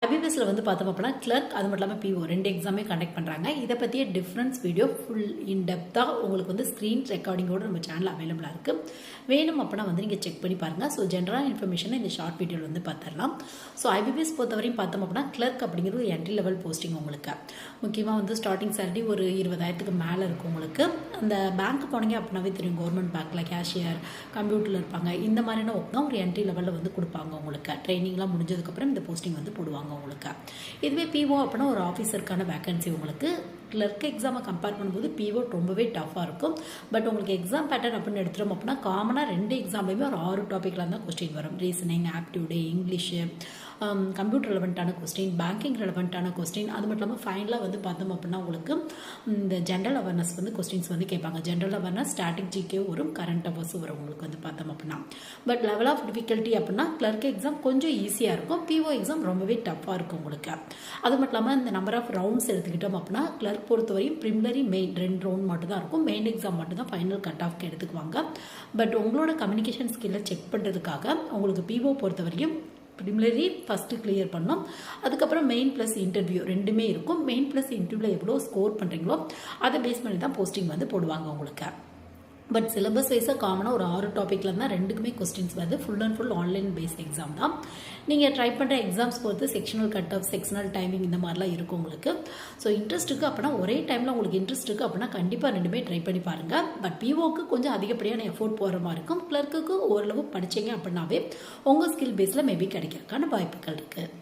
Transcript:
ஐபிபிஎஸ்ல வந்து பார்த்தோம் அப்படின்னா கிளர்க் அது மட்டும் இல்லாமல் பிஓ ரெண்டு எக்ஸாமே கண்டக்ட் பண்ணுறாங்க. இதை பற்றிய டிஃப்ரென்ஸ் வீடியோ ஃபுல் இன்டெப்த்தாக உங்களுக்கு வந்து ஸ்க்ரீன் ரெக்கார்டிங்கோட நம்ம சேனல் அவைலபிளாக இருக்குது. வேணும் அப்படின்னா வந்து நீங்கள் செக் பண்ணி பாருங்கள். ஸோ ஜென்ரல் இன்ஃபர்மேஷனை இந்த ஷார்ட் வீடியோவில் வந்து பார்த்துடலாம். ஸோ ஐபிபிஎஸ் பொறுத்தவரையும் பார்த்தோம் அப்படின்னா கிளர்க் அப்படிங்கிறது ஒரு என்ட்ரி லெவல் போஸ்டிங். உங்களுக்கு முக்கியமாக வந்து ஸ்டார்டிங் சேலரி ஒரு 20,000க்கு மேலே இருக்கும். உங்களுக்கு அந்த பேங்க் போனீங்க அப்படின்னாவே தெரியும், கவர்மெண்ட் பேங்க்கில் கேஷியர், கம்ப்யூட்டரில் இருப்பாங்க. இந்த மாதிரியான ஒர்க் தான் ஒரு என்ட்ரி லெவலில் வந்து கொடுப்பாங்க. உங்களுக்கு ட்ரைனிங்லாம் முடிஞ்சதுக்கப்புறம் இந்த போஸ்டிங் வந்து போடுவாங்க உங்களுக்கு. இதுவே பிஓ அப்படின்னா ஒரு ஆஃபீஸருக்கான வேகன்சி. உங்களுக்கு கிளர்க் எக்ஸாமை கம்பேர் பண்ணும்போது பிஓ ரொம்பவே டஃபாக இருக்கும். பட் உங்களுக்கு எக்ஸாம் பேட்டர்ன் அப்படின்னு எடுத்துட்டோம் அப்படின்னா காமனாக ரெண்டு எக்ஸாம்லையுமே ஒரு 6 டாப்பிக்கில் தான் கொஸ்டின் வரும். ரீசனிங், ஆப்டிடியூடு, இங்கிலீஷு, கம்ப்யூட்டர் ரெலவெண்ட்டான கொஸ்டின், பேங்கிங் ரெலவெண்ட்டான கொஸ்டின். அது மட்டும் இல்லாமல் ஃபைனலாக வந்து பார்த்தோம் அப்படின்னா உங்களுக்கு இந்த ஜென்ரல் அவேர்னஸ் வந்து கொஸ்டின்ஸ் வந்து கேட்பாங்க. ஜென்ரல் அவேர்னஸ், ஸ்டாட்டிக் ஜிகே வரும், கரண்ட் அஃபேர்ஸும் வரும் உங்களுக்கு வந்து பார்த்தோம் அப்படின்னா. பட் லெவல் ஆஃப் டிஃபிகல்ட்டி அப்படின்னா கிளர்க் எக்ஸாம் கொஞ்சம் ஈஸியாக இருக்கும், பிஓ எக்ஸாம் ரொம்பவே டஃப்பாக இருக்கும் உங்களுக்கு. அது மட்டும் இல்லாமல் இந்த நம்பர் ஆஃப் ரவுண்ட்ஸ் எடுத்துக்கிட்டோம் அப்படின்னா கிளர்க் பொறுத்தவரையும் ப்ரிலிமினரி, மெயின் 2 ரவுண்ட் மட்டும் தான் இருக்கும். மெயின் எக்ஸாம் மட்டும் தான் ஃபைனல் கட் ஆஃப்க்கு எடுத்துக்குவாங்க. பட் உங்களோட கம்யூனிகேஷன் ஸ்கில்லை செக் பண்ணுறதுக்காக உங்களுக்கு பிஓ பொறுத்தவரையும் ப்ரிலிமினரி ஃபஸ்ட்டு கிளியர் பண்ணோம். அதுக்கப்புறம் மெயின் ப்ளஸ் இன்டர்வியூ ரெண்டுமே இருக்கும். மெயின் ப்ளஸ் இன்டர்வியூவில் எவ்வளோ ஸ்கோர் பண்ணுறீங்களோ அதை பேஸ் பண்ணி தான் போஸ்டிங் வந்து போடுவாங்க உங்களுக்கு. பட் சிலபஸ் வைஸாக காமனாக ஒரு 6 டாப்பிக்கில் இருந்தால் ரெண்டுக்குமே கொஸ்டின்ஸ் வருது. Full and full online paste exam தான். நீங்கள் ட்ரை பண்ணுற எக்ஸாம்ஸ் பொறுத்து sectional cut off, sectional timing இந்த மாதிரிலாம் இருக்கும் உங்களுக்கு. ஸோ இன்ட்ரெஸ்ட் இருக்குது அப்படின்னா, ஒரே டைமில் உங்களுக்கு இன்ட்ரெஸ்ட் இருக்குது அப்படின்னா கண்டிப்பாக ரெண்டுமே ட்ரை பண்ணி பாருங்கள். பட் பிஓக்கு கொஞ்சம் அதிகப்படியான எஃபோர்ட் போகிற மாதிரி இருக்கும். கிளர்க்குக்கு ஓரளவு படித்தீங்க அப்படின்னாவே உங்கள் ஸ்கில் பேஸில் மேபி கிடைக்கிறதுக்கான வாய்ப்புகள் இருக்குது.